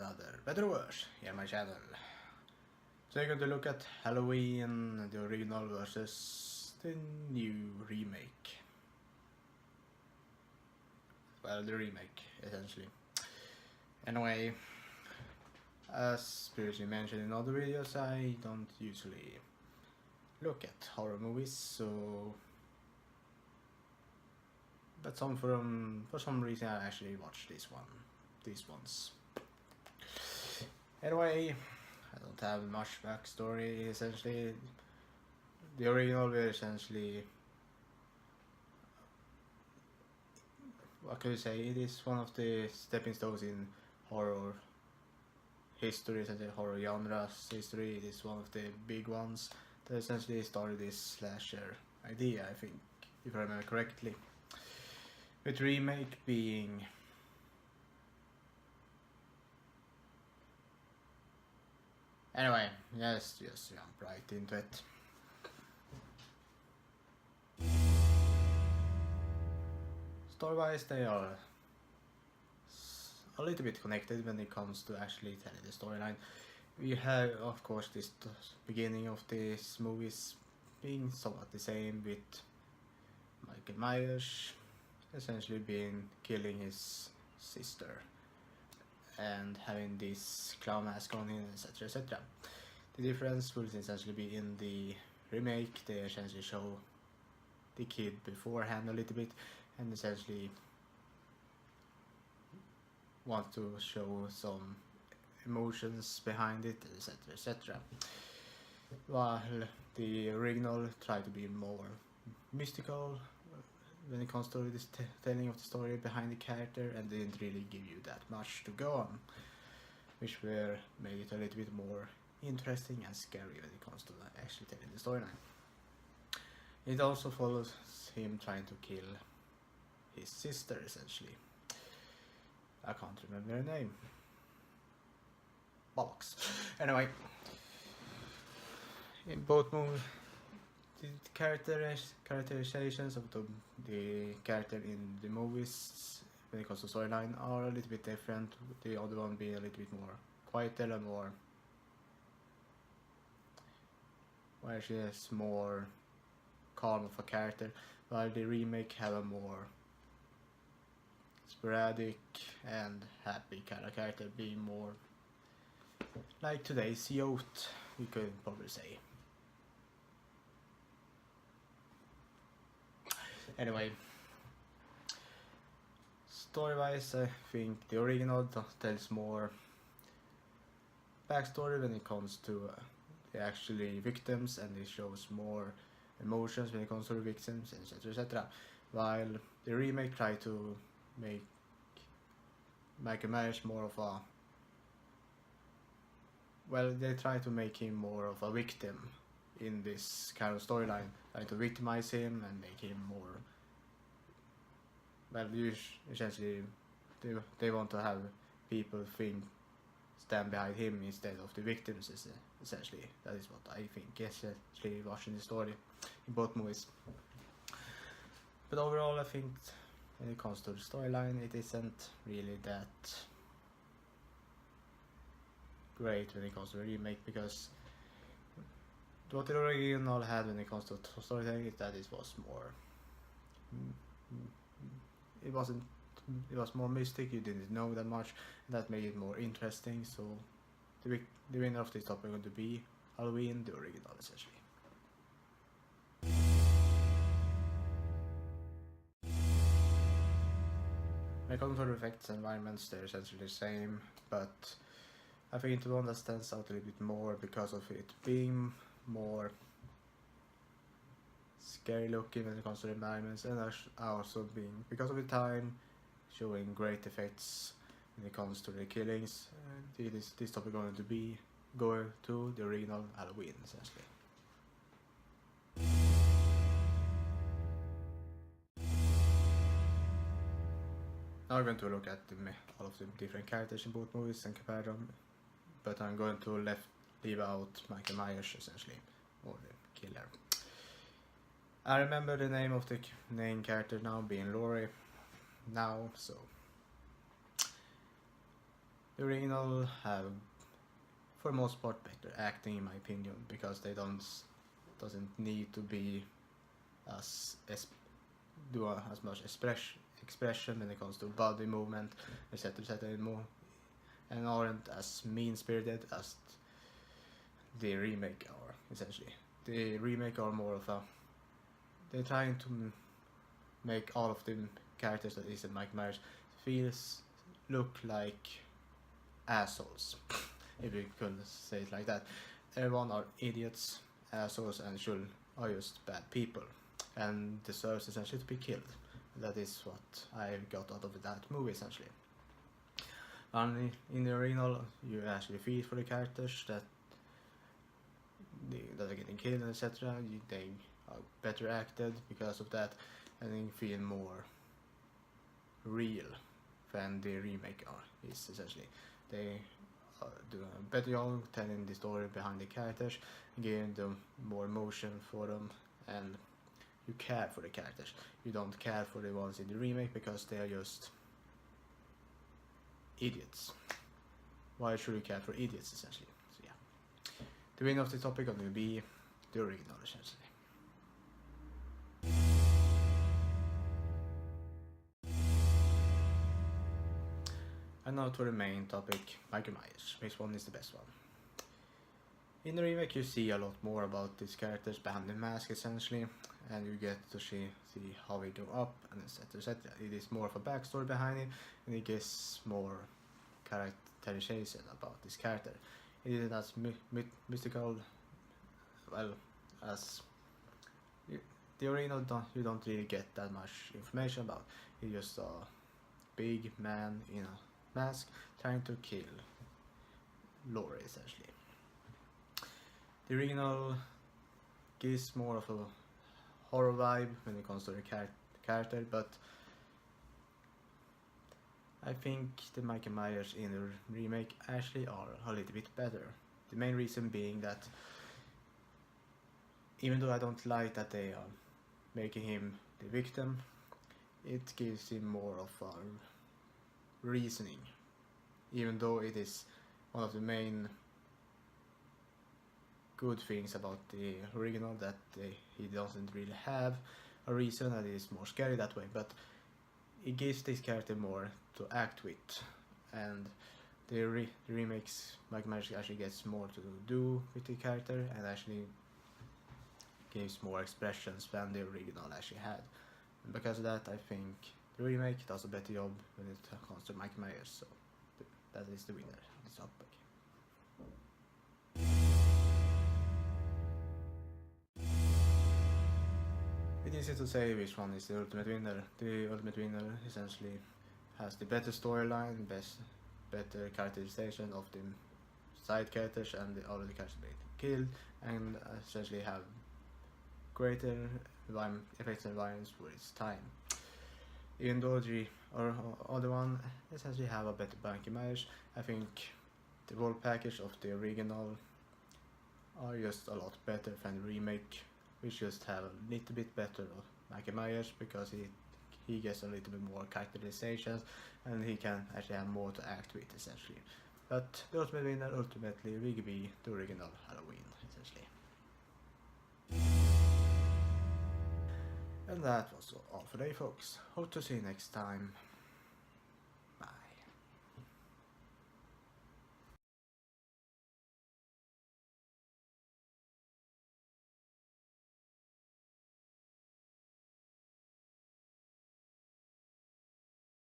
another Better or Worse here on my channel. So I'm going to look at Halloween, the original versus the new remake. Well, the remake, essentially. Anyway, as previously mentioned in other videos, I don't usually look at horror movies, but for some reason I actually watched these ones. Anyway, I don't have much backstory. Essentially, the original were essentially, what can you say, it is one of the stepping stones in horror history, essentially horror genre's history. It is one of the big ones that essentially started this slasher idea, I think, if I remember correctly. With remake being anyway, yes, just jump right into it. Story-wise, they are a little bit connected when it comes to actually telling the storyline. We have, of course, this beginning of these movies being somewhat the same, with Michael Myers essentially killing his sister and having this clown mask on him, etc, etc. The difference will essentially be in the remake. They essentially show the kid beforehand a little bit and essentially want to show some emotions behind it, etc, etc. While the original tried to be more mystical when it comes to this telling of the story behind the character, and didn't really give you that much to go on, which made it a little bit more interesting and scary when it comes to actually telling the storyline. It also follows him trying to kill his sister, essentially. I can't remember her name. Bollocks. Anyway, in both movies, the characterizations of the character in the movies when it comes to storyline are a little bit different. The other one being a little bit more quieter and more, where she is more calm of a character, while the remake have a more sporadic and happy kind of character, being more like today's youth, we could probably say. Anyway, story-wise, I think the original tells more backstory when it comes to the actually victims, and it shows more emotions when it comes to the victims, etc, etc. While the remake tried to make Michael Myers more of a, well, they try to make him more of a victim in this kind of storyline, trying to victimize him and make him more, well, essentially they want to have people stand behind him instead of the victims, essentially. That is what I think, especially watching the story in both movies. But overall, I think when it comes to the storyline, it isn't really that great when it comes to the remake, because what the original had when it comes to storytelling is that it was more, it was more mystic. You didn't know that much, and that made it more interesting. So the winner of this topic is going to be Halloween, the original, essentially. When it comes to the effects and environments, they're essentially the same, but I think the one that stands out a little bit more because of it being more scary looking when it comes to the environments, and also being, because of the time, showing great effects when it comes to the killings. This topic going to go to the original Halloween, essentially. Now we're going to look at all of the different characters in both movies and compare them, but I'm going to leave out Michael Myers, essentially, or the killer. I remember the name of the main character now being Laurie now, so The original have, for the most part, better acting in my opinion, because they doesn't need to be do as much expression when it comes to body movement, etc. And aren't as mean-spirited as the remake are, essentially. The remake are more of a... They're trying to make all of the characters that is in Mike Myers look like assholes, if you could say it like that. Everyone are idiots, assholes, and are just bad people, and deserves essentially to be killed. That is what I got out of that movie, essentially. And in the original, you actually feel for the characters that are getting killed, etc. They are better acted because of that, and they feel more real than the remake is, essentially. They do a better job telling the story behind the characters, giving them more emotion for them, and you care for the characters. You don't care for the ones in the remake because they are just idiots. Why should you care for idiots, essentially? So yeah, the winner of the topic will be the original, essentially. And now to the main topic, Michael Myers. Which one is the best one? In the remake you see a lot more about these characters behind the mask, essentially, and you get to see how they go up, and etc. It is more of a backstory behind it, and it gives more characterization about this character. It isn't as mystical, well, as the original. You don't really get that much information about. It's just a big man in a mask trying to kill Laurie, essentially. The original gives more of a horror vibe when it comes to the character, but I think the Michael Myers in the remake actually are a little bit better. The main reason being that even though I don't like that they are making him the victim, it gives him more of a reasoning, even though it is one of the main good things about the original, that he doesn't really have a reason, and it is more scary that way, but it gives this character more to act with, and the remakes, Michael Myers actually gets more to do with the character and actually gives more expressions than the original actually had. And because of that, I think the remake does a better job when it comes to Michael Myers, so that is the winner of this topic. It's easy to say which one is the ultimate winner. The ultimate winner essentially has the better storyline, better characterization of the side characters and all of the characters being killed, and essentially have greater effects and violence for its time. Even though the other one essentially have a better Michael Myers, I think the whole package of the original are just a lot better than the remake, which just have a little bit better of Michael Myers because he gets a little bit more characterizations and he can actually have more to act with, essentially. But the ultimate winner ultimately will be the original Halloween, essentially. And that was all for today, folks. Hope to see you next time.